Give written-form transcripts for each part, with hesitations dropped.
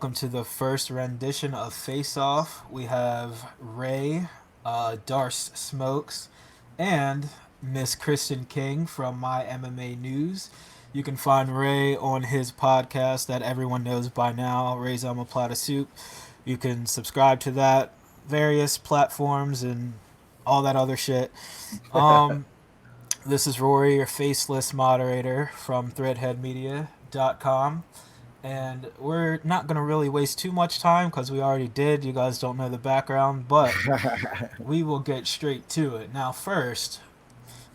welcome to the first rendition of Face Off. We have Ray, Darce Smokes, and Miss Kristen King from My MMA News. You can find Ray on his podcast that everyone knows by now, Ray's on a Plata Soup. You can subscribe to that, various platforms, and all that other shit. Um, this is Rory, your faceless moderator from threadheadmedia.com. And we're not going to really waste too much time because we already did. You guys don't know the background, but we will get straight to it. Now, first,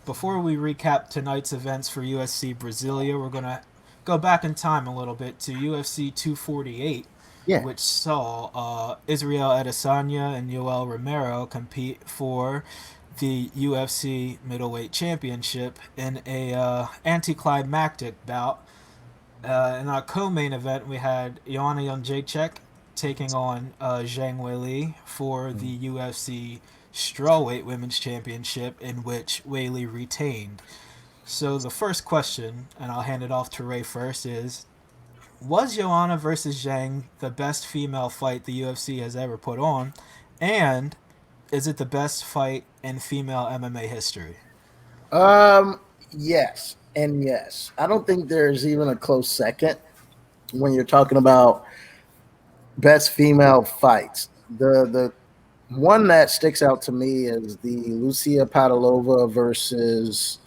before we recap tonight's events for UFC Brasilia, we're going to go back in time a little bit to UFC 248, Yeah. which saw Israel Adesanya and Yoel Romero compete for the UFC middleweight championship in a anticlimactic bout. In our co-main event, we had Joanna Jędrzejczyk taking on Zhang Weili for the UFC strawweight women's championship, in which Weili retained. So the first question, and I'll hand it off to Ray first, is: was Joanna versus Zhang the best female fight the UFC has ever put on, and is it the best fight in female MMA history? Um, yes and yes. I don't think there's even a close second when you're talking about best female fights. The one that sticks out to me is the Lucia Padalova versus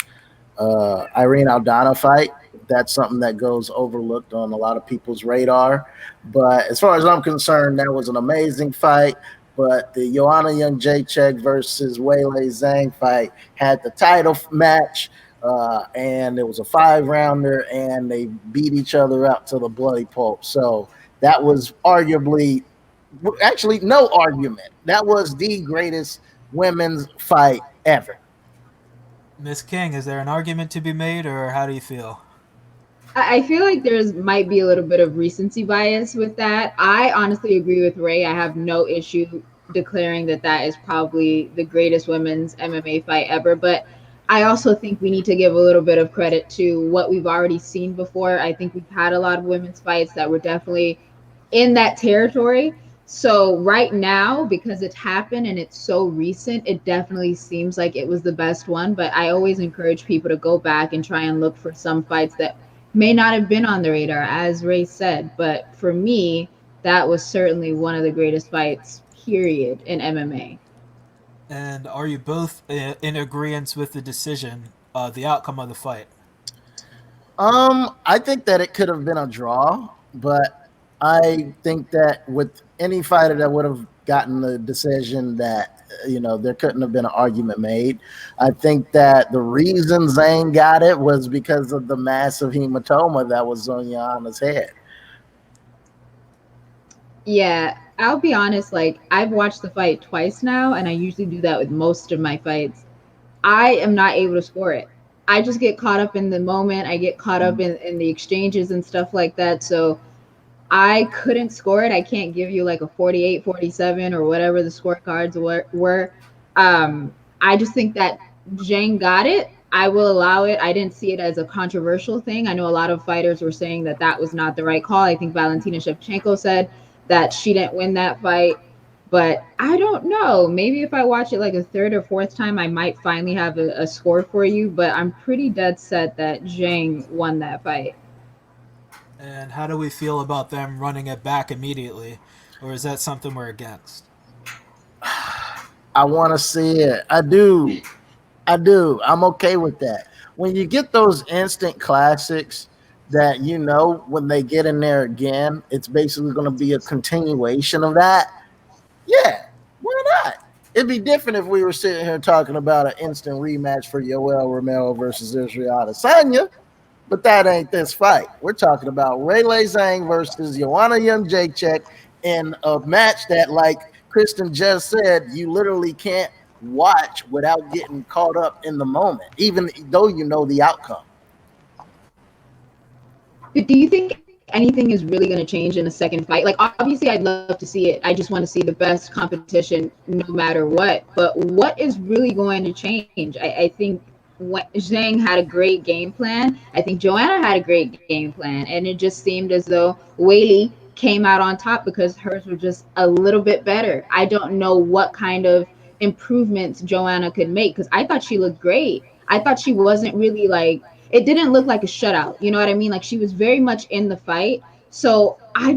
Irene Aldana fight. That's something that goes overlooked on a lot of people's radar. But as far as I'm concerned, that was an amazing fight. But the Joanna Jędrzejczyk versus Weili Zhang fight had the title match, and it was a 5 rounder, and they beat each other up to the bloody pulp. So that was arguably, actually, no argument. That was the greatest women's fight ever. Miss King, is there an argument to be made, or how do you feel? I feel like there's might be a little bit of recency bias with that. I honestly agree with Ray. I have no issue declaring that that is probably the greatest women's MMA fight ever. But I also think we need to give a little bit of credit to what we've already seen before. I think we've had a lot of women's fights that were definitely in that territory. So right now, because it's happened and it's so recent, it definitely seems like it was the best one. But I always encourage people to go back and try and look for some fights that may not have been on the radar, as Ray said. But for me, that was certainly one of the greatest fights, period, in MMA. And are you both in agreement with the decision, the outcome of the fight? I think that it could have been a draw, but I think that with any fighter that would have gotten the decision, that there couldn't have been an argument made. I think that the reason Zane got it was because of the massive hematoma that was on Joanna's head. Yeah, I'll be honest, like I've watched the fight twice now, and I usually do that with most of my fights. I am not able to score it. I just get caught up in the moment. I get caught up in the exchanges and stuff like that. So I couldn't score it. I can't give you like a 48, 47, or whatever the scorecards were. I just think that Zhang got it. I will allow it. I didn't see it as a controversial thing. I know a lot of fighters were saying that that was not the right call. I think Valentina Shevchenko said that she didn't win that fight. But I don't know. Maybe if I watch it like a third or fourth time, I might finally have a score for you. But I'm pretty dead set that Zhang won that fight. And how do we feel about them running it back immediately? Or is that something we're against? I want to see it. I do. I do. I'm okay with that. When you get those instant classics that when they get in there again, it's basically going to be a continuation of that. Yeah, why not? It'd be different if we were sitting here talking about an instant rematch for Yoel Romero versus Israel Adesanya, but that ain't this fight. We're talking about Ray Zhang versus Joanna Jędrzejczyk in a match that, like Kristen just said, you literally can't watch without getting caught up in the moment, even though you know the outcome. But do you think anything is really going to change in a second fight? Like, obviously, I'd love to see it. I just want to see the best competition no matter what. But what is really going to change? I think Zhang had a great game plan. I think Joanna had a great game plan. And it just seemed as though Weili came out on top because hers were just a little bit better. I don't know what kind of improvements Joanna could make because I thought she looked great. I thought she wasn't really like, it didn't look like a shutout. You know what I mean? Like she was very much in the fight. So I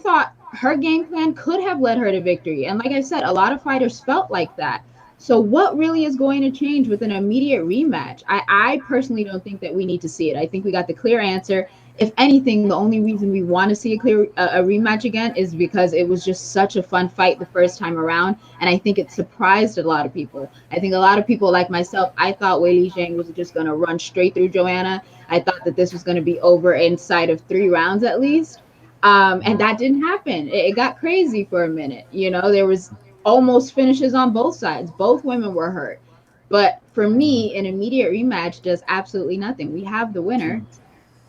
thought her game plan could have led her to victory. And like I said, a lot of fighters felt like that. So what really is going to change with an immediate rematch? I personally don't think that we need to see it. I think we got the clear answer. If anything, the only reason we want to see a rematch again is because it was just such a fun fight the first time around, and I think it surprised a lot of people. I think a lot of people like myself, I thought Weili Zhang was just going to run straight through Joanna. I thought that this was going to be over inside of 3 rounds at least, and that didn't happen. It got crazy for a minute. You know, there was almost finishes on both sides. Both women were hurt. But for me, an immediate rematch does absolutely nothing. We have the winner.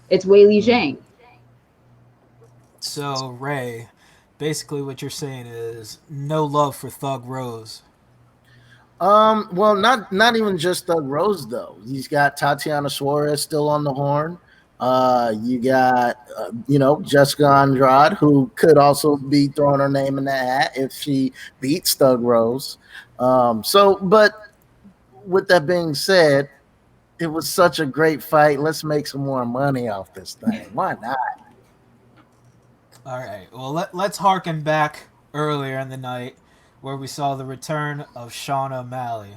It's Weili Zhang. So Ray, basically what you're saying is no love for Thug Rose. Well, not even just Doug Rose though. He's got Tatiana Suarez still on the horn. You got Jessica Andrade, who could also be throwing her name in the hat if she beats Doug Rose. But with that being said, it was such a great fight. Let's make some more money off this thing. Why not? All right. Well, let's harken back earlier in the night where we saw the return of Sean O'Malley,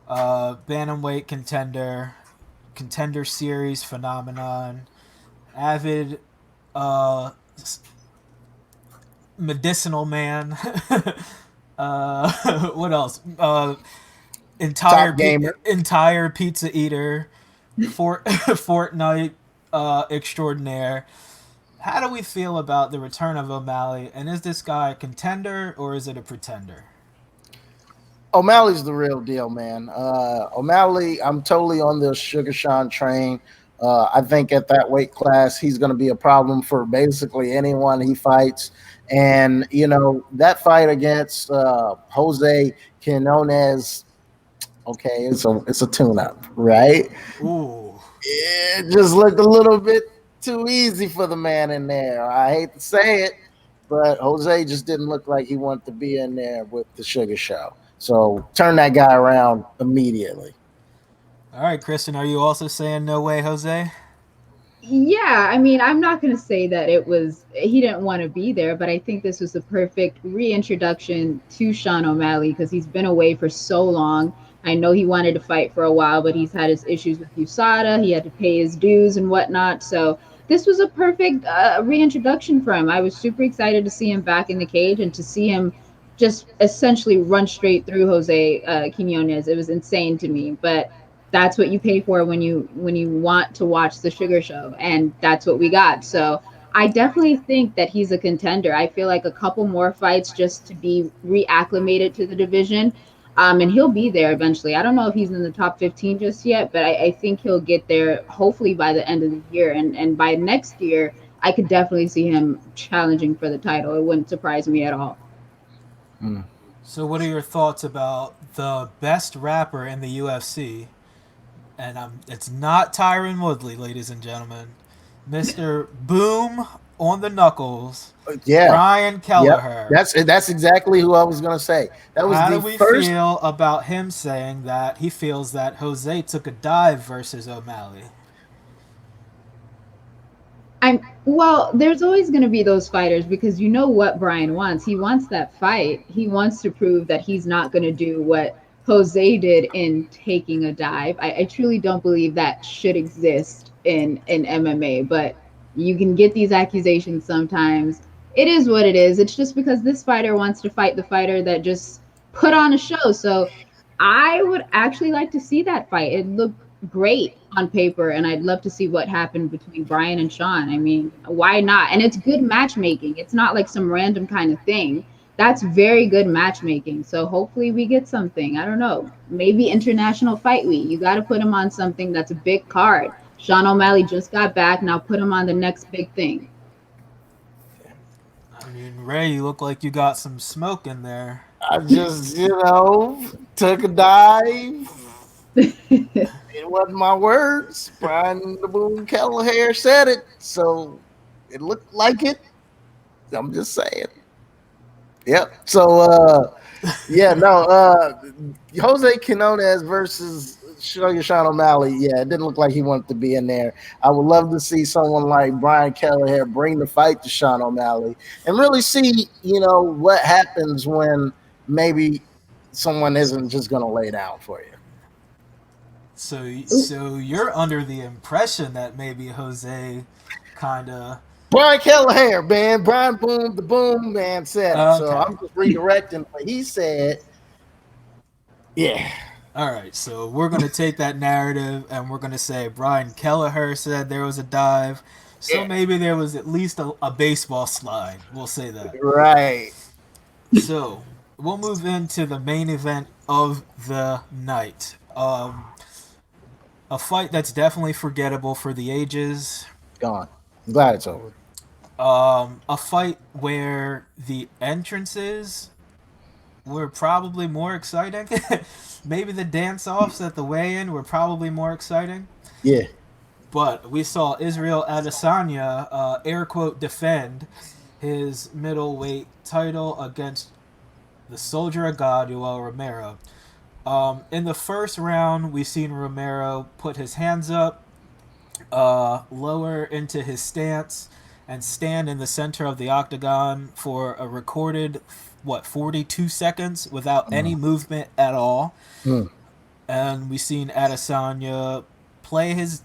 bantamweight contender series phenomenon, avid medicinal man. What else? Top gamer. Entire pizza eater, Fortnite extraordinaire. How do we feel about the return of O'Malley? And is this guy a contender or is it a pretender? O'Malley's the real deal, man. O'Malley, I'm totally on the Sugar Sean train. I think at that weight class, he's going to be a problem for basically anyone he fights. And, that fight against Jose Quinones, okay, it's a tune-up, right? Ooh. It just looked a little bit too easy for the man in there. I hate to say it, but Jose just didn't look like he wanted to be in there with the Sugar Show. So turn that guy around immediately. All right, Kristen, are you also saying no way, Jose? Yeah, I mean, I'm not going to say that he didn't want to be there, but I think this was the perfect reintroduction to Sean O'Malley because he's been away for so long. I know he wanted to fight for a while, but he's had his issues with USADA. He had to pay his dues and whatnot. So this was a perfect reintroduction for him. I was super excited to see him back in the cage and to see him just essentially run straight through Jose Quinones. It was insane to me, but that's what you pay for when you want to watch the Sugar Show, and that's what we got. So I definitely think that he's a contender. I feel like a couple more fights just to be reacclimated to the division, and he'll be there eventually. I don't know if he's in the top 15 just yet, but I think he'll get there hopefully by the end of the year, and by next year I could definitely see him challenging for the title. It wouldn't surprise me at all. So what are your thoughts about the best rapper in the UFC? And it's not Tyron Woodley, ladies and gentlemen. Mr. Boom on the Knuckles. Yeah. Brian Kelleher. Yep. That's exactly who I was going to say. That was How the do we first... feel about him saying that he feels that Jose took a dive versus O'Malley? Well, there's always going to be those fighters because you know what Brian wants. He wants that fight. He wants to prove that he's not going to do what Jose did in taking a dive. I truly don't believe that should exist in MMA, but you can get these accusations sometimes. It is what it is. It's just because this fighter wants to fight the fighter that just put on a show. So I would actually like to see that fight. It looked great on paper, and I'd love to see what happened between Brian and Sean. I mean, why not? And it's good matchmaking. It's not like some random kind of thing. That's very good matchmaking. So hopefully we get something. I don't know. Maybe International Fight Week. You got to put him on something that's a big card. Sean O'Malley just got back. Now put him on the next big thing. I mean, Ray, you look like you got some smoke in there. I just, took a dive. It wasn't my words. Brian the Boom Kelleher said it, so it looked like it. I'm just saying. Yep. So yeah, no, Jose Quinones versus Sean O'Malley. Yeah, it didn't look like he wanted to be in there. I would love to see someone like Brian Kelleher bring the fight to Sean O'Malley and really see, what happens when maybe someone isn't just going to lay down for you. So you're under the impression that maybe Jose kind of Brian Kelleher, man, Brian Boom, the Boom man said it. So okay. I'm just redirecting what he said. Yeah, All right, so we're gonna take that narrative and we're gonna say Brian Kelleher said there was a dive, so yeah, maybe there was at least a baseball slide. We'll say that. right. So we'll move into the main event of the night. A fight that's definitely forgettable for the ages. Gone. I'm glad it's over. A fight where the entrances were probably more exciting. Maybe the dance offs at the weigh in were probably more exciting. Yeah. But we saw Israel Adesanya, air quote, defend his middleweight title against the Soldier of God, Yoel Romero. In the first round, we seen Romero put his hands up, lower into his stance, and stand in the center of the octagon for a recorded, 42 seconds without any Mm. movement at all. Mm. And we seen Adesanya play his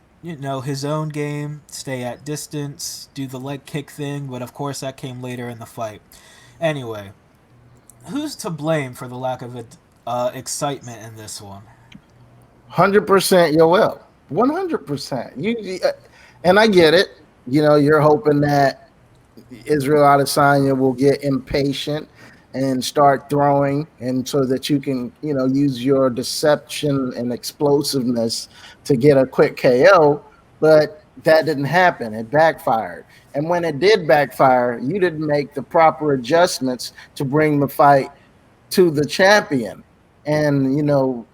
own game, stay at distance, do the leg kick thing, but of course that came later in the fight. Anyway, who's to blame for the lack of excitement in this one? 100% Yoel. 100%. And I get it. You're hoping that Israel Adesanya will get impatient and start throwing, and so that you can, use your deception and explosiveness to get a quick KO. But that didn't happen. It backfired. And when it did backfire, you didn't make the proper adjustments to bring the fight to the champion. And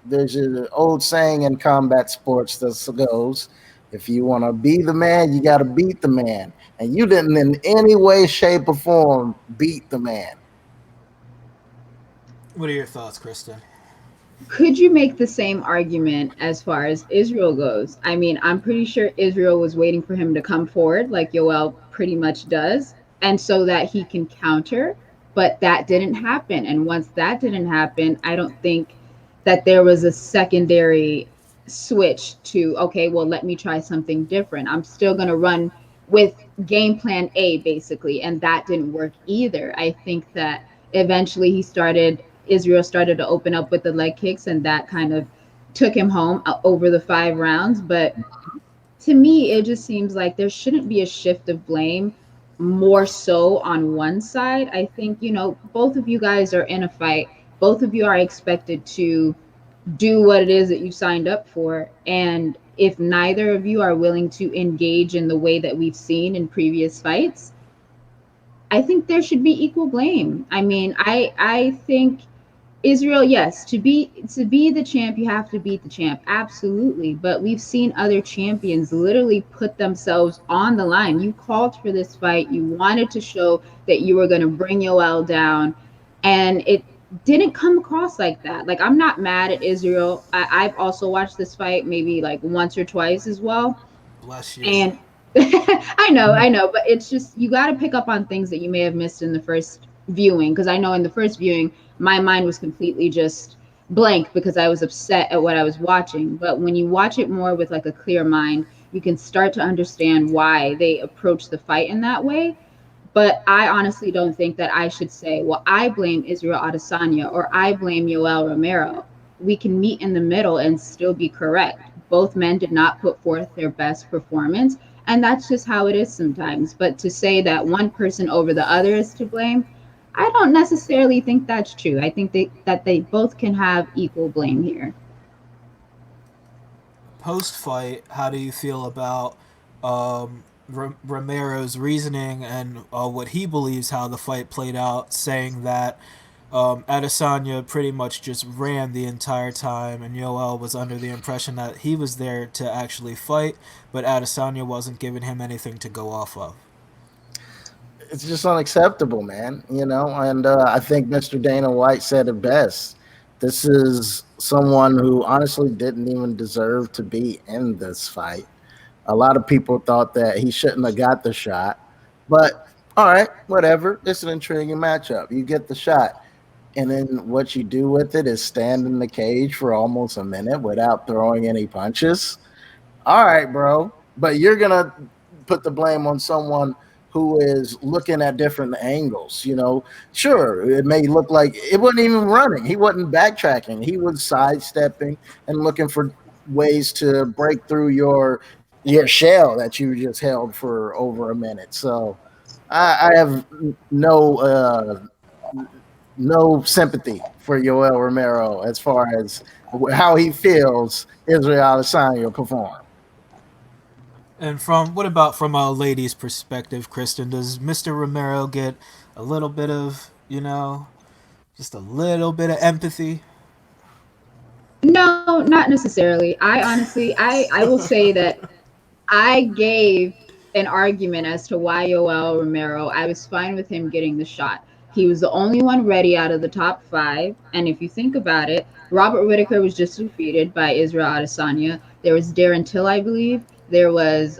there's an old saying in combat sports that goes, if you want to be the man, you got to beat the man. And you didn't in any way, shape, or form beat the man. What are your thoughts, Kristen? Could you make the same argument as far as Israel goes? I mean, I'm pretty sure Israel was waiting for him to come forward, like Yoel pretty much does, and so that he can counter. But that didn't happen. And once that didn't happen, I don't think that there was a secondary switch to, okay, well, let me try something different. I'm still going to run with game plan A, basically. And that didn't work either. I think that eventually Israel started to open up with the leg kicks, and that kind of took him home over the 5 rounds. But to me, it just seems like there shouldn't be a shift of blame more so on one side. I think, both of you guys are in a fight. Both of you are expected to do what it is that you signed up for. And if neither of you are willing to engage in the way that we've seen in previous fights, I think there should be equal blame. I mean, I think Israel, yes, to be the champ, you have to beat the champ, absolutely. But we've seen other champions literally put themselves on the line. You called for this fight, you wanted to show that you were going to bring Yoel down, and it didn't come across like that. Like, I'm not mad at Israel. I've also watched this fight maybe like once or twice as well, Bless you. and I know, but it's just you got to pick up on things that you may have missed in the first viewing. Because I know in the first viewing, my mind was completely just blank because I was upset at what I was watching. But when you watch it more with like a clear mind, you can start to understand why they approach the fight in that way. But I honestly don't think that I should say, well, I blame Israel Adesanya or I blame Yoel Romero. We can meet in the middle and still be correct. Both men did not put forth their best performance, and that's just how it is sometimes. But to say that one person over the other is to blame, I don't necessarily think that's true. I think that they both can have equal blame here. Post fight, how do you feel about Romero's reasoning and what he believes how the fight played out, saying that Adesanya pretty much just ran the entire time, and Yoel was under the impression that he was there to actually fight, but Adesanya wasn't giving him anything to go off of. it's just unacceptable, man. And I think Mr. Dana White said it best. This is someone who honestly didn't even deserve to be in this fight. A lot of people thought that he shouldn't have got the shot, but all right, whatever. It's an intriguing matchup. You get the shot, and then what you do with it is stand in the cage for almost a minute without throwing any punches. All right, bro. But you're gonna put the blame on someone who is looking at different angles. Sure, it may look like it wasn't even running. He wasn't backtracking. He was sidestepping and looking for ways to break through your shell that you just held for over a minute. So I have no sympathy for Yoel Romero as far as how he feels Israel Adesanya perform. And what about from a lady's perspective, Kristen? Does Mr. Romero get a little bit of, just a little bit of empathy? No, not necessarily. I honestly, I will say that I gave an argument as to why Yoel Romero, I was fine with him getting the shot. He was the only one ready out of the top five. And if you think about it, Robert Whittaker was just defeated by Israel Adesanya. There was Darren Till, I believe. There was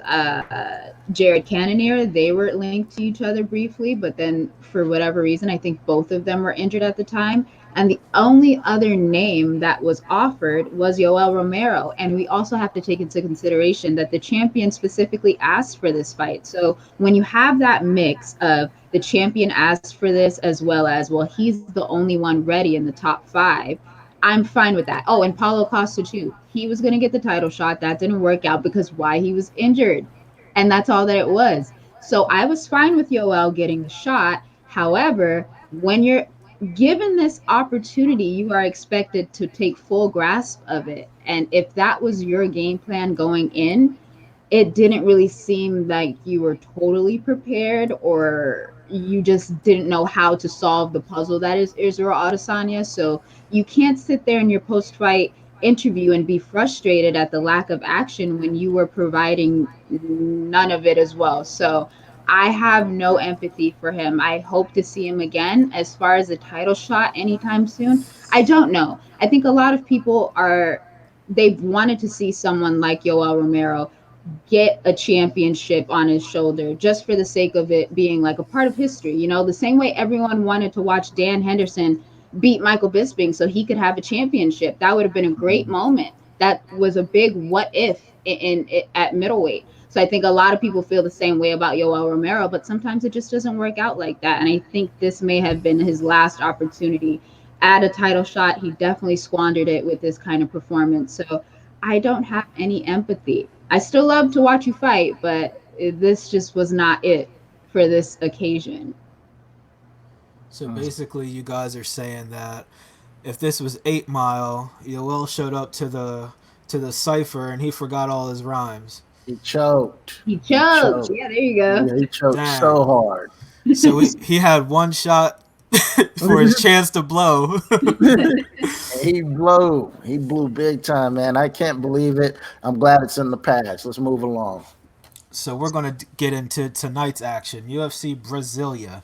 Jared Cannonier. They were linked to each other briefly, but then for whatever reason, I think both of them were injured at the time. And the only other name that was offered was Yoel Romero. And we also have to take into consideration that the champion specifically asked for this fight. So when you have that mix of the champion asked for this as well as, well, he's the only one ready in the top five, I'm fine with that. Oh, and Paulo Costa too. He was going to get the title shot. That didn't work out because why? He was injured. And that's all that it was. So I was fine with Yoel getting the shot. However, when you're given this opportunity, you are expected to take full grasp of it. And if that was your game plan going in, it didn't really seem like you were totally prepared or you just didn't know how to solve the puzzle that is Israel Adesanya. So you can't sit there in your post-fight interview and be frustrated at the lack of action when you were providing none of it as well. So I have no empathy for him. I hope to see him again. As far as a title shot anytime soon, I don't know. I think a lot of people they've wanted to see someone like Yoel Romero get a championship on his shoulder just for the sake of it being like a part of history. The same way everyone wanted to watch Dan Henderson beat Michael Bisping so he could have a championship. That would have been a great moment. That was a big what if at middleweight. So I think a lot of people feel the same way about Yoel Romero, but sometimes it just doesn't work out like that. And I think this may have been his last opportunity at a title shot. He definitely squandered it with this kind of performance. So I don't have any empathy. I still love to watch you fight, but this just was not it for this occasion. So basically, you guys are saying that if this was 8 Mile, Yoel showed up to the cipher and he forgot all his rhymes. He choked. He He choked. choked. Yeah, there you go. Yeah, he choked Damn. so hard. So he had one shot for his chance to blow. He blew. He blew big time, man. I can't believe it. I'm glad it's in the past. Let's move along. So we're going to get into tonight's action, UFC Brasilia.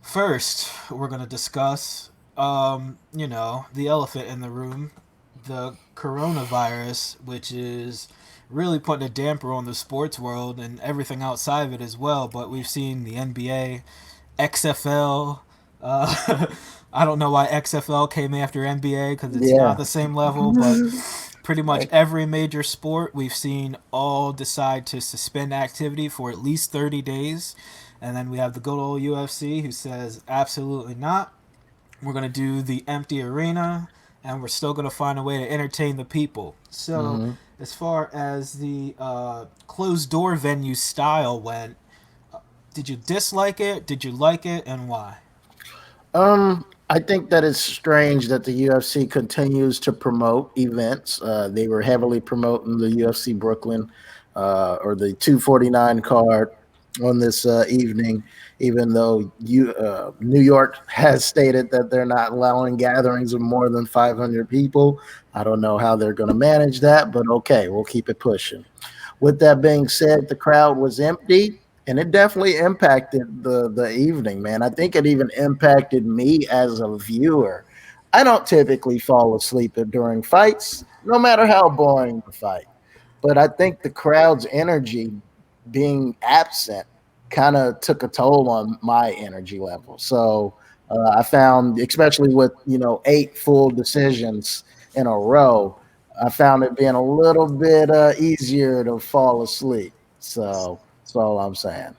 First, we're going to discuss, the elephant in the room, the coronavirus, which is really putting a damper on the sports world and everything outside of it as well. But we've seen the NBA, XFL. I don't know why XFL came after NBA because it's Yeah. not the same level, but pretty much every major sport we've seen all decide to suspend activity for at least 30 days. And then we have the good old UFC who says absolutely not. We're going to do the empty arena and we're still going to find a way to entertain the people. So, as far as the closed door venue style went, did you dislike it? Did you like it? And why? I think that it's strange that the UFC continues to promote events. They were heavily promoting the UFC Brooklyn or the 249 card on this evening, even though New York has stated that they're not allowing gatherings of more than 500 people. I don't know how they're going to manage that, but okay, we'll keep it pushing. With that being said, the crowd was empty. And it definitely impacted the evening, man. I think it even impacted me as a viewer. I don't typically fall asleep during fights, no matter how boring the fight. But I think the crowd's energy being absent kind of took a toll on my energy level. So I found, especially with 8 full decisions in a row, I found it being a little bit easier to fall asleep. So that's all I'm saying.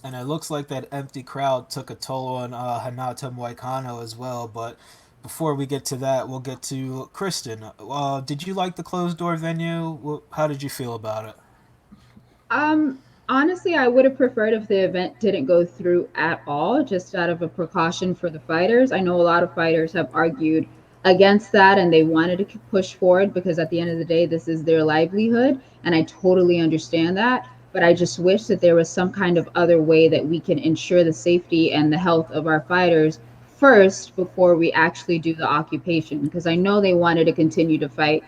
And it looks like that empty crowd took a toll on Renato Moicano as well. But before we get to that, we'll get to Kristen. Did you like the closed door venue? How did you feel about it? Honestly, I would have preferred if the event didn't go through at all, just out of a precaution for the fighters. I know a lot of fighters have argued against that and they wanted to push forward because at the end of the day, this is their livelihood. And I totally understand that. But I just wish that there was some kind of other way that we can ensure the safety and the health of our fighters first before we actually do the occupation. Because I know they wanted to continue to fight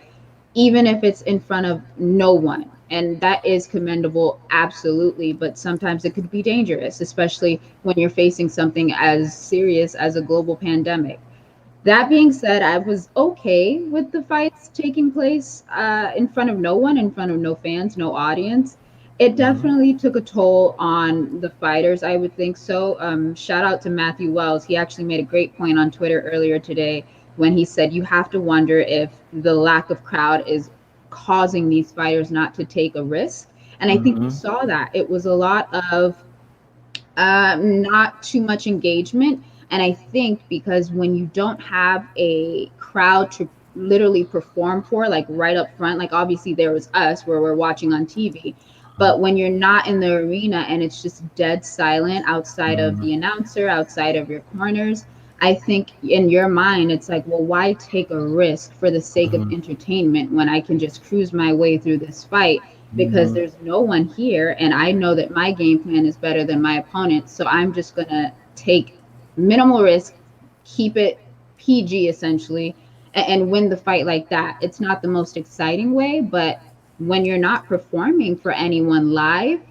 even if it's in front of no one. And that is commendable, absolutely. But sometimes it could be dangerous, especially when you're facing something as serious as a global pandemic. That being said, I was okay with the fights taking place in front of no one, in front of no fans, no audience. It Hmm. definitely took a toll on the fighters, I would think so. Shout out to Matthew Wells. He actually made a great point on Twitter earlier today when he said you have to wonder if the lack of crowd is causing these fighters not to take a risk. And I think we Hmm. saw that. It was a lot of not too much engagement. And I think because when you don't have a crowd to literally perform for, like right up front, like obviously there was us where we're watching on TV, but when you're not in the arena and it's just dead silent outside of Hmm. the announcer, outside of your corners, I think in your mind, it's like, well, why take a risk for the sake of Hmm. entertainment when I can just cruise my way through this fight because Hmm. there's no one here and I know that my game plan is better than my opponent. So I'm just going to take minimal risk, keep it PG essentially, and win the fight like that. It's not the most exciting way, but when you're not performing for anyone live,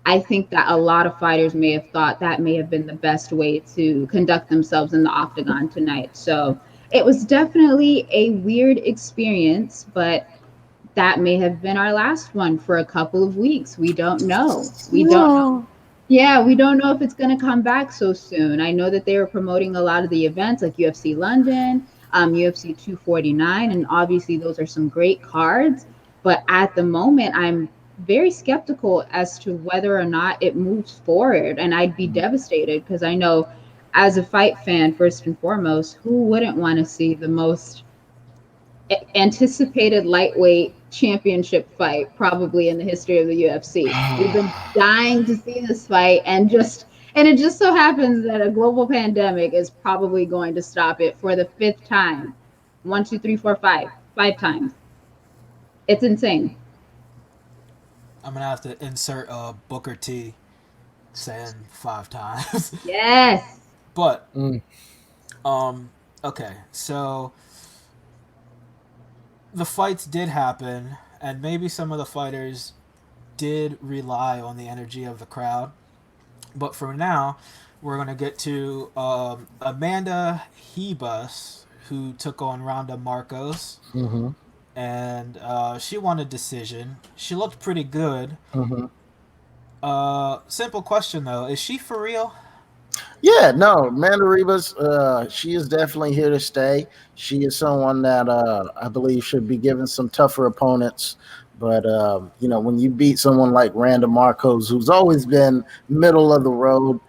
I think that a lot of fighters may have thought that may have been the best way to conduct themselves in the octagon tonight. So it was definitely a weird experience, but that may have been our last one for a couple of weeks. We don't know. We don't know. No. Yeah, we don't know if it's going to come back so soon. I know that they were promoting a lot of the events like UFC London, UFC 249, and obviously those are some great cards. But at the moment, I'm very skeptical as to whether or not it moves forward. And I'd be devastated because I know as a fight fan, first and foremost, who wouldn't want to see the most anticipated lightweight championship fight probably in the history of the UFC. We've been dying to see this fight and it just so happens that a global pandemic is probably going to stop it for the fifth time. One, two, three, four, five. Five times. It's insane. I'm gonna have to insert Booker T saying 5 times. Yes. But Mm. um, okay, so the fights did happen, and maybe some of the fighters did rely on the energy of the crowd. But for now, we're going to get to Amanda Ribas, who took on Ronda Marcos, Hmm. and she won a decision. She looked pretty good. Hmm. Simple question though: is she for real? Yeah, no, Amanda Ribas, she is definitely here to stay. She is someone that I believe should be given some tougher opponents. But when you beat someone like Randa Marcos, who's always been middle of the road,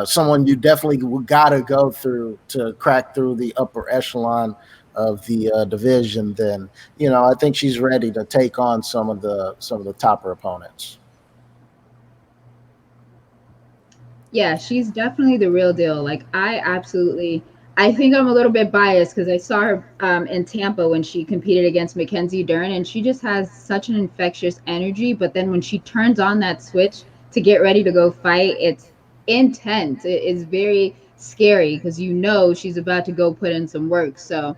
someone you definitely got to go through to crack through the upper echelon of the division, then I think she's ready to take on some of the topper opponents. Yeah, she's definitely the real deal. Like I absolutely, I think I'm a little bit biased because I saw her in Tampa when she competed against Mackenzie Dern, and she just has such an infectious energy. But then when she turns on that switch to get ready to go fight, it's intense. It is very scary because you know she's about to go put in some work. So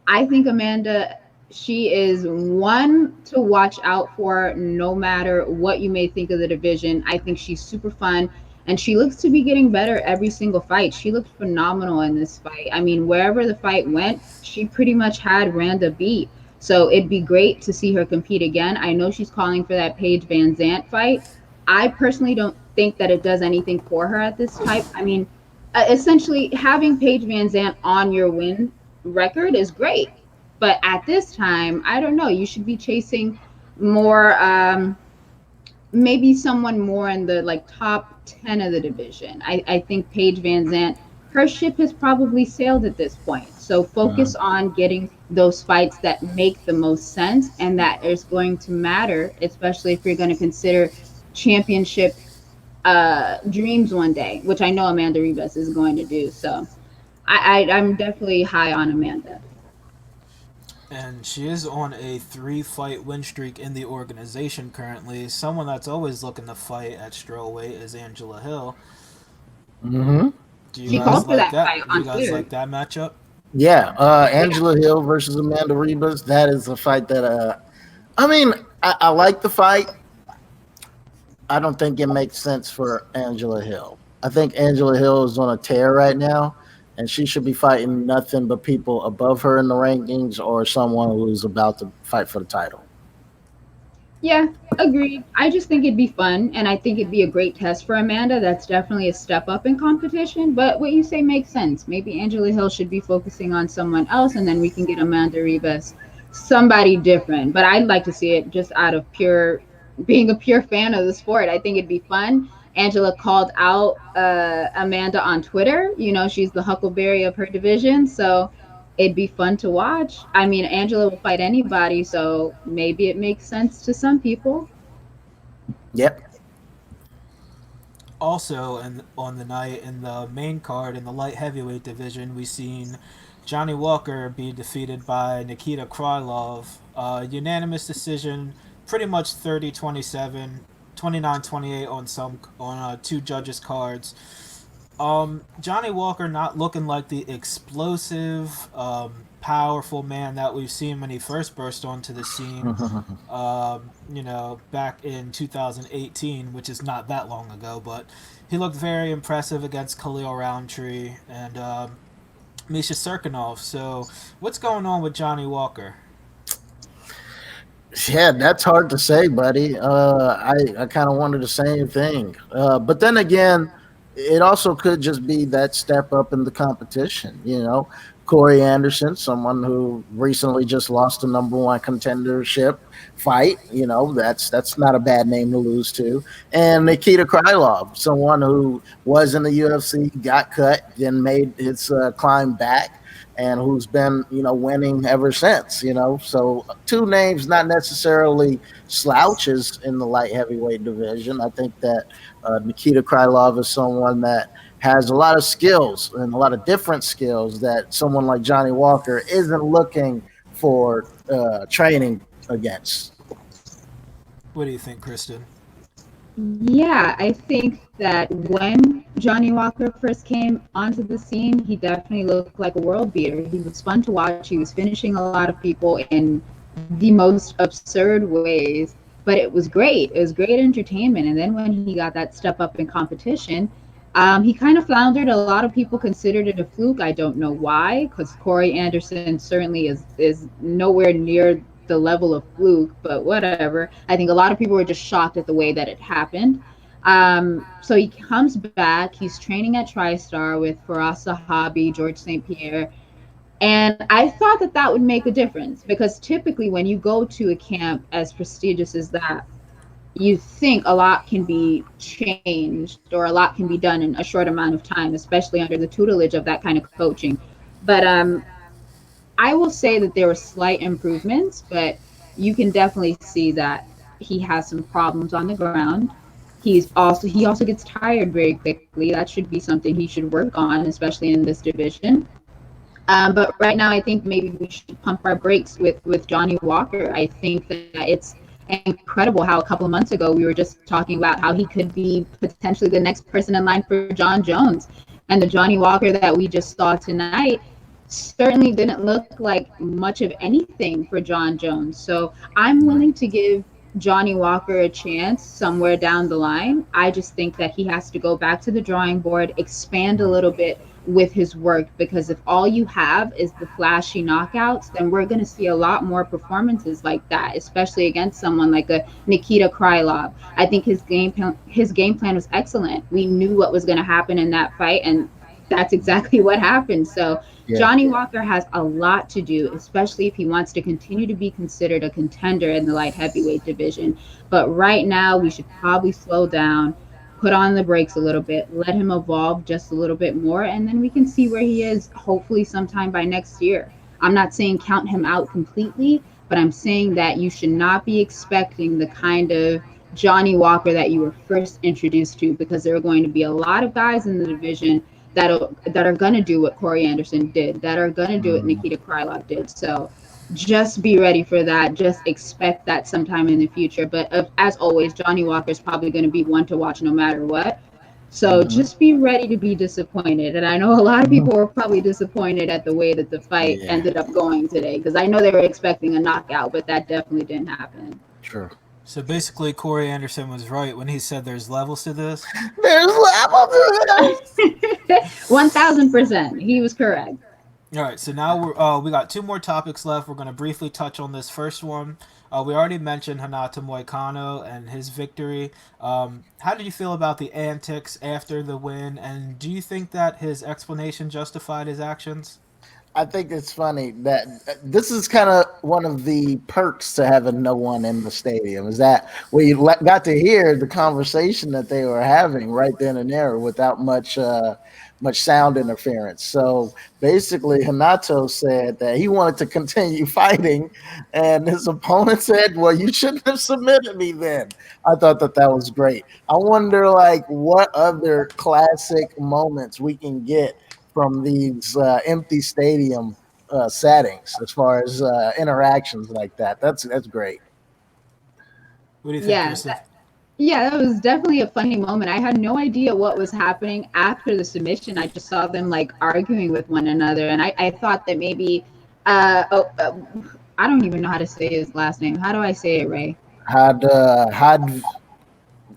I think Amanda. She is one to watch out for no matter what you may think of the division. I think she's super fun and she looks to be getting better every single fight. She looked phenomenal in this fight. I mean, wherever the fight went, she pretty much had Randa beat. So it'd be great to see her compete again. I know she's calling for that Paige Van Zant fight. I personally don't think that it does anything for her at this type. I mean, essentially having Paige Van Zant on your win record is great, but at this time, I don't know. You should be chasing more, maybe someone more in the like top 10 of the division. I think Paige Van Zant, her ship has probably sailed at this point. So focus on getting those fights that make the most sense and that is going to matter, especially if you're going to consider championship dreams one day, which I know Amanda Ribas is going to do. So I'm definitely high on Amanda. And she is on a 3-fight win streak in the organization currently. Someone that's always looking to fight at strawweight is Angela Hill. Mm-hmm. Do you She guys called for like that that? fight Do you on guys Twitter. like that matchup? Yeah, Angela Hill versus Amanda Ribas. That is a fight that I mean, I like the fight. I don't think it makes sense for Angela Hill. I think Angela Hill is on a tear right now, and she should be fighting nothing but people above her in the rankings or someone who's about to fight for the title. Yeah, agreed. I just think it'd be fun, and I think it'd be a great test for Amanda. That's definitely a step up in competition. But what you say makes sense. Maybe Angela Hill should be focusing on someone else, and then we can get Amanda Ribas, somebody different. But I'd like to see it just out of pure being a pure fan of the sport. I think it'd be fun. Angela called out Amanda on Twitter. You know, she's the Huckleberry of her division, so it'd be fun to watch. I mean, Angela will fight anybody, so maybe it makes sense to some people. Yep. Also, on the night in the main card in the light heavyweight division, we seen Johnny Walker be defeated by Nikita Krylov. Unanimous decision, pretty much 30-27, 29-28 on two judges' cards. Johnny Walker not looking like the explosive, powerful man that we've seen when he first burst onto the scene. Back in 2018, which is not that long ago, but he looked very impressive against Khalil Roundtree and Misha Serkinov. So, what's going on with Johnny Walker? Yeah, that's hard to say, buddy. I kind of wanted the same thing. But then again, it also could just be that step up in the competition. Corey Anderson, someone who recently just lost the #1 contendership fight. That's not a bad name to lose to. And Nikita Krylov, someone who was in the UFC, got cut, then made his climb back, and who's been winning ever since. So two names not necessarily slouches in the light heavyweight division. I think that Nikita Krylov is someone that has a lot of skills and a lot of different skills that someone like Johnny Walker isn't looking for training against. What do you think, Kristen? Yeah, I think that when Johnny Walker first came onto the scene, he definitely looked like a world beater. He was fun to watch. He was finishing a lot of people in the most absurd ways, but it was great. It was great entertainment. And then when he got that step up in competition, he kind of floundered. A lot of people considered it a fluke. I don't know why, because Corey Anderson certainly is nowhere near the level of fluke, but whatever. I think a lot of people were just shocked at the way that it happened. So he comes back. He's training at TriStar with Faraz Sahabi, George St. Pierre. And I thought that that would make a difference because typically when you go to a camp as prestigious as that, you think a lot can be changed or a lot can be done in a short amount of time, especially under the tutelage of that kind of coaching. But I will say that there were slight improvements, but you can definitely see that he has some problems on the ground. He also gets tired very quickly. That should be something he should work on, especially in this division. But right now, I think maybe we should pump our brakes with Johnny Walker. I think that it's incredible how a couple of months ago we were just talking about how he could be potentially the next person in line for John Jones. And the Johnny Walker that we just saw tonight certainly didn't look like much of anything for John Jones. So I'm willing to give Johnny Walker a chance somewhere down the line. I just think that he has to go back to the drawing board, expand a little bit with his work, because if all you have is the flashy knockouts, then we're going to see a lot more performances like that, especially against someone like a Nikita Krylov. I think his game plan was excellent. We knew what was going to happen in that fight, and that's exactly what happened. So Yeah. Johnny Walker has a lot to do, especially if he wants to continue to be considered a contender in the light heavyweight division. But right now, we should probably slow down, put on the brakes a little bit, let him evolve just a little bit more, and then we can see where he is hopefully sometime by next year. I'm not saying count him out completely, but I'm saying that you should not be expecting the kind of Johnny Walker that you were first introduced to, because there are going to be a lot of guys in the division that are going to do what Corey Anderson did, that are going to do what Nikita Krylov did. So just be ready for that. Just expect that sometime in the future. But as always, Johnny Walker is probably going to be one to watch no matter what. So just be ready to be disappointed. And I know a lot of people were probably disappointed at the way that the fight Yeah. ended up going today, because I know they were expecting a knockout, but that definitely didn't happen. True. So basically, Corey Anderson was right when he said there's levels to this. There's levels to this. 1000%. He was correct. All right, so now we got two more topics left. We're going to briefly touch on this first one. We already mentioned Renato Moicano and his victory. How did you feel about the antics after the win, and do you think that his explanation justified his actions? I think it's funny that this is kind of one of the perks to having no one in the stadium, is that we got to hear the conversation that they were having right then and there without much sound interference. So basically, Hanato said that he wanted to continue fighting, and his opponent said, "Well, you shouldn't have submitted me then." I thought that was great. I wonder, like, what other classic moments we can get from these empty stadium settings as far as interactions like that. That's great. What do you think, Yeah, Kristen? yeah, that was definitely a funny moment. I had no idea what was happening after the submission. I just saw them like arguing with one another, and I thought that maybe, uh, oh, uh, I don't even know how to say his last name. How do I say it, Ray? Had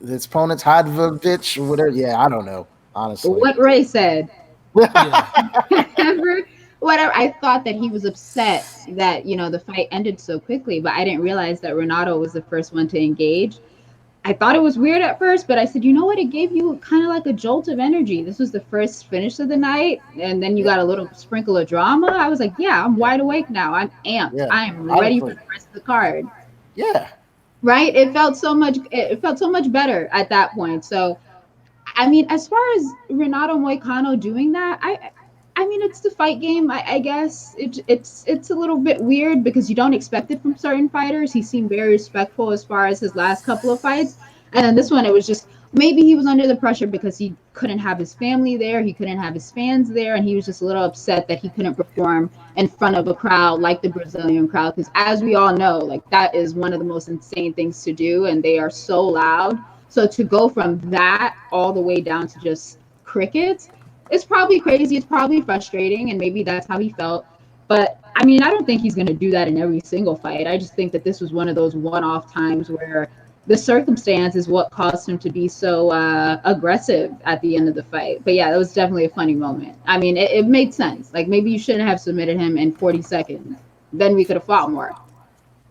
his opponent's Hadvovich or whatever. Yeah, I don't know, honestly. What Ray said. Yeah. Whatever, whatever. I thought that he was upset that the fight ended so quickly, but I didn't realize that Renato was the first one to engage. I thought it was weird at first, but I said, you know what? It gave you kind of like a jolt of energy. This was the first finish of the night, and then you got a little sprinkle of drama. I was like, yeah, I'm wide awake now. I'm amped. Yeah, I am ready for honestly, the rest of the card. yeah. Right? It felt so much. It felt so much better at that point. So I mean, as far as Renato Moicano doing that, I mean, it's the fight game. I guess it's a little bit weird because you don't expect it from certain fighters. He seemed very respectful as far as his last couple of fights, and then this one, it was just maybe he was under the pressure because he couldn't have his family there, he couldn't have his fans there, and he was just a little upset that he couldn't perform in front of a crowd like the Brazilian crowd. Because as we all know, like that is one of the most insane things to do, and they are so loud. So to go from that all the way down to just crickets, it's probably crazy. It's probably frustrating, and maybe that's how he felt. But I mean, I don't think he's going to do that in every single fight. I just think that this was one of those one-off times where the circumstance is what caused him to be so aggressive at the end of the fight. But yeah, that was definitely a funny moment. I mean, it made sense. Like maybe you shouldn't have submitted him in 40 seconds. Then we could have fought more.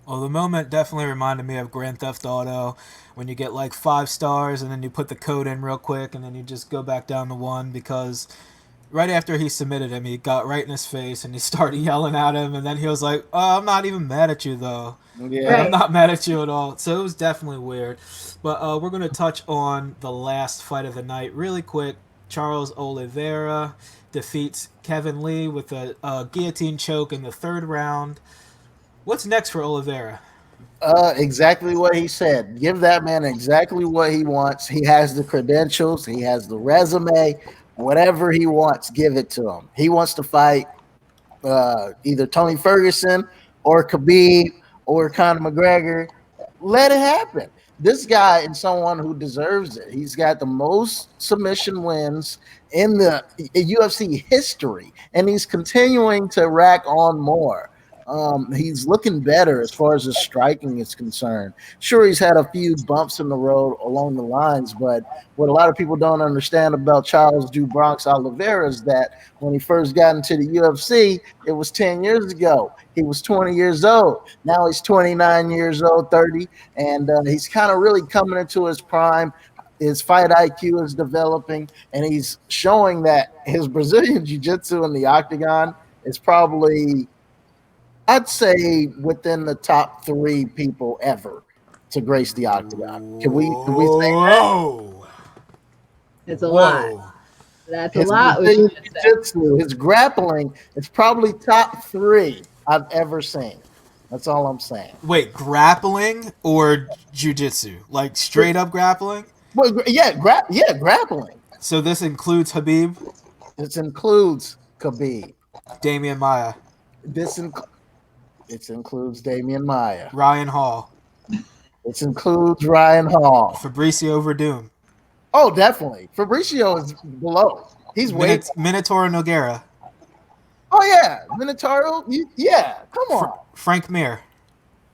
Well, the moment definitely reminded me of Grand Theft Auto when you get like 5 stars and then you put the code in real quick and then you just go back down to one because right after he submitted him, he got right in his face and he started yelling at him and then he was like, "Oh, I'm not even mad at you though. Like, Yeah. I'm not mad at you at all." So it was definitely weird. But we're going to touch on the last fight of the night really quick. Charles Oliveira defeats Kevin Lee with a guillotine choke in the third round. What's next for Oliveira? Exactly what he said. Give that man exactly what he wants. He has the credentials, he has the resume, whatever he wants, give it to him. He wants to fight either Tony Ferguson or Khabib or Conor McGregor. Let it happen. this guy is someone who deserves it. He's got the most submission wins in the UFC history, and he's continuing to rack on more. He's looking better as far as his striking is concerned. Sure, he's had a few bumps in the road along the lines, but what a lot of people don't understand about Charles Du Bronx Oliveira is that when he first got into the UFC, it was 10 years ago. He was 20 years old. Now he's 29 years old, 30, and he's kind of really coming into his prime. His fight IQ is developing, and he's showing that his Brazilian Jiu-Jitsu in the octagon is probably, I'd say, within the top 3 people ever to grace the octagon. Can we say that? Whoa. It's a Whoa. lot. That's a His lot. Brazilian Jiu-Jitsu, his grappling, it's probably top 3 I've ever seen. That's all I'm saying. Wait, grappling or jujitsu? Like straight up grappling? Well, yeah, grappling. So this includes Habib, This includes Khabib. Damian Maia, It includes Damian Maia. Ryan Hall, It includes Ryan Hall. Fabricio Verdum, Oh, definitely. Fabricio is below. He's way. Minotauro Nogueira, Oh yeah, Minotauro. Yeah, come on. Frank Mir,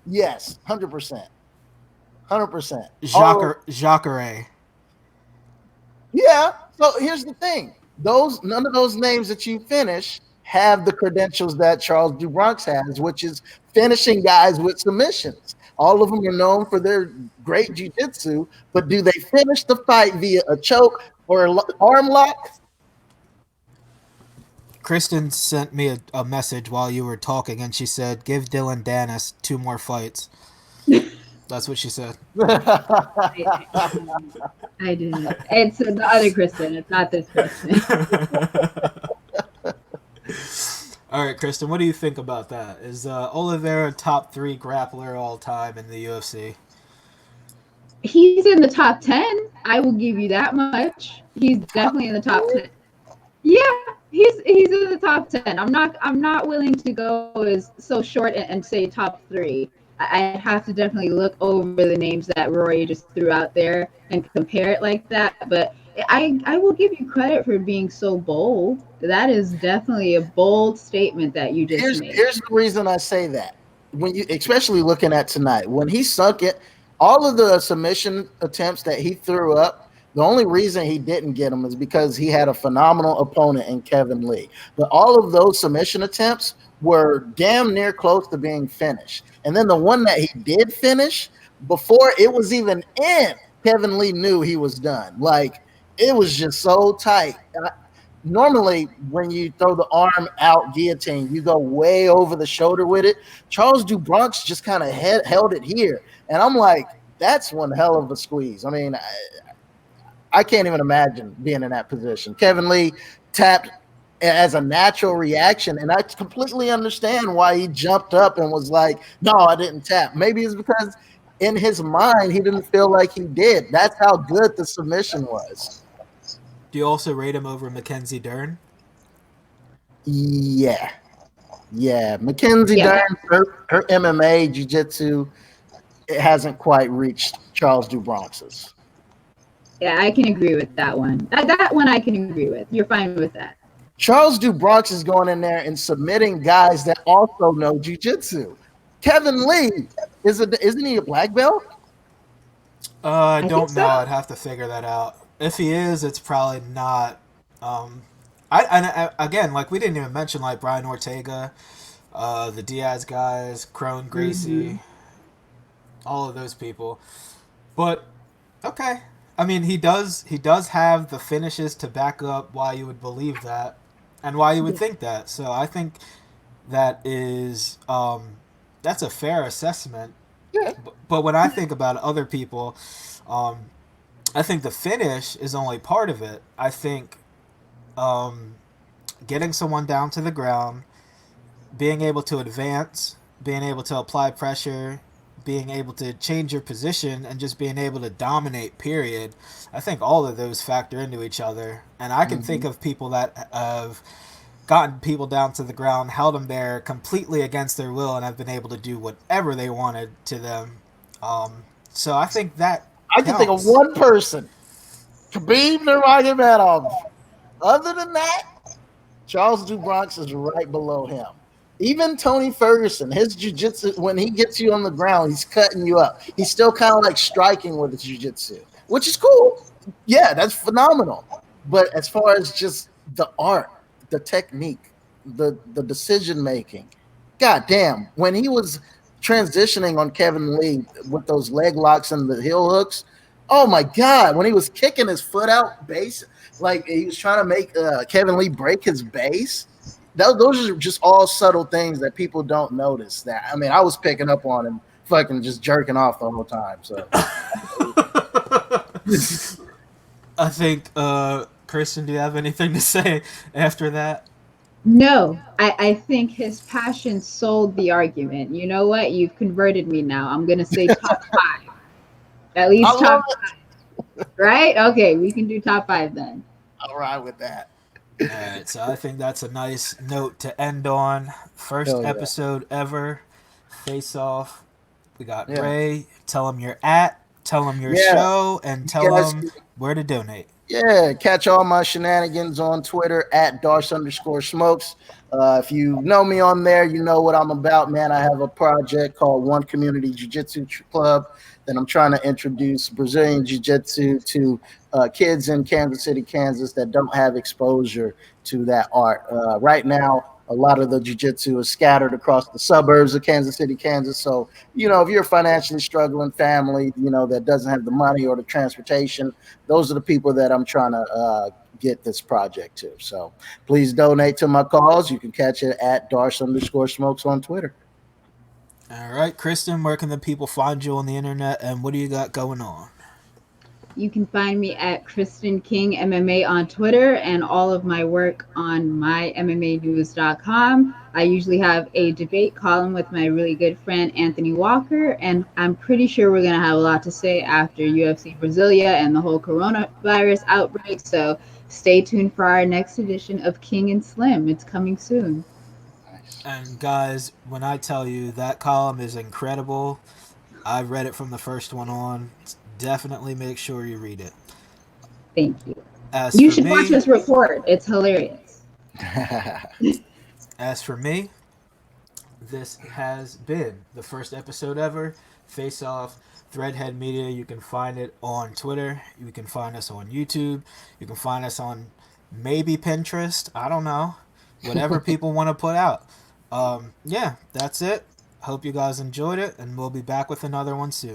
Yes, 100%. 100%. Jacare. Yeah. So here's the thing: none of those names that you finish have the credentials that Charles Du Bronx has, which is finishing guys with submissions. All of them are known for their great jiu-jitsu, but do they finish the fight via a choke or an arm lock? Kristen sent me a message while you were talking, and she said, "Give Dylan Dennis 2 more fights." That's what she said. I didn't. It's the other Kristen. It's not this Kristen. All right, Kristen, what do you think about that? Is Oliveira top 3 grappler all time in the UFC? He's in the top 10. I will give you that much. He's definitely in the top 10. Yeah, he's in the top 10. I'm not willing to go as so short and say top 3. I have to definitely look over the names that Rory just threw out there and compare it like that. But I will give you credit for being so bold. That is definitely a bold statement that you just made. Here's the reason I say that. When you, especially looking at tonight, when he sunk it, all of the submission attempts that he threw up, the only reason he didn't get them is because he had a phenomenal opponent in Kevin Lee. But all of those submission attempts were damn near close to being finished. And then the one that he did finish, before it was even in, Kevin Lee knew he was done. Like, it was just so tight. Normally, when you throw the arm out guillotine, you go way over the shoulder with it. Charles Du Bronx just kind of held it here. And I'm like, that's one hell of a squeeze. I mean, I can't even imagine being in that position. Kevin Lee tapped as a natural reaction, and I completely understand why he jumped up and was like, no, I didn't tap. Maybe it's because in his mind, he didn't feel like he did. That's how good the submission was. Do you also rate him over Mackenzie Dern? Yeah. Mackenzie Dern, her MMA, jiu-jitsu, it hasn't quite reached Charles Du Bronx's. Yeah, I can agree with that one. That one I can agree with. You're fine with that. Charles Du Bronx is going in there and submitting guys that also know jiu-jitsu. Kevin Lee, isn't he a black belt? I don't know. I'd have to figure that out. If he is, it's probably not. Again, like we didn't even mention like Brian Ortega, the Diaz guys, Crone, Gracie, all of those people. But okay, I mean he does have the finishes to back up why you would believe that, and why you would think that. So I think that is that's a fair assessment. Yeah. But when I think about other people, I think the finish is only part of it. I think getting someone down to the ground, being able to advance, being able to apply pressure, being able to change your position, and just being able to dominate, period. I think all of those factor into each other. And I can think of people that have gotten people down to the ground, held them there completely against their will, and have been able to do whatever they wanted to them. So I think that I can think of counts. one person. Khabib Nurmagomedov. Other than that, Charles DuBronx is right below him. Even Tony Ferguson, his jiu-jitsu, when he gets you on the ground, he's cutting you up. He's still kind of like striking with his jiu-jitsu, which is cool. Yeah, that's phenomenal. But as far as just the art, the technique, the decision making, god damn, when he was transitioning on Kevin Lee with those leg locks and the heel hooks, oh my god, when he was kicking his foot out base, like he was trying to make Kevin Lee break his base. Those are just all subtle things that people don't notice. That I mean, I was picking up on and fucking just jerking off the whole time. So I think, Kristen, do you have anything to say after that? No, I think his passion sold the argument. You know what? You've converted me now. I'm going to say top five. At I least love top it. five. Right? Okay, we can do top five then. I'll ride with that. All right, so I think that's a nice note to end on. First Hell yeah. episode ever, Face Off. We got Yeah. Ray. Tell him you're at. Tell him your Yeah. show, and tell guys- him where to donate. Yeah, catch all my shenanigans on Twitter at Darce_Smokes. If you know me on there, you know what I'm about, man. I have a project called One Community Jiu-Jitsu Club that I'm trying to introduce Brazilian Jiu-Jitsu to kids in Kansas City, Kansas that don't have exposure to that art. Right now, a lot of the jiu-jitsu is scattered across the suburbs of Kansas City, Kansas. So, you know, if you're a financially struggling family, you know, that doesn't have the money or the transportation, those are the people that I'm trying to get this project to. So please donate to my cause. You can catch it at Darce_Smokes on Twitter. All right, Kristen, where can the people find you on the internet, and what do you got going on? You can find me at Kristen King MMA on Twitter and all of my work on mymmanews.com. I usually have a debate column with my really good friend Anthony Walker, and I'm pretty sure we're going to have a lot to say after UFC Brasilia and the whole coronavirus outbreak. So stay tuned for our next edition of King and Slim. It's coming soon. And guys, when I tell you that column is incredible, I read it from the first one on. Definitely make sure you read it. Thank you. As You for should me, watch us record. It's hilarious. As for me, this has been the first episode ever, Face Off, Threadhead Media. You can find it on Twitter. You can find us on YouTube. You can find us on maybe Pinterest. I don't know. Whatever people want to put out. Yeah, that's it. Hope you guys enjoyed it, and we'll be back with another one soon.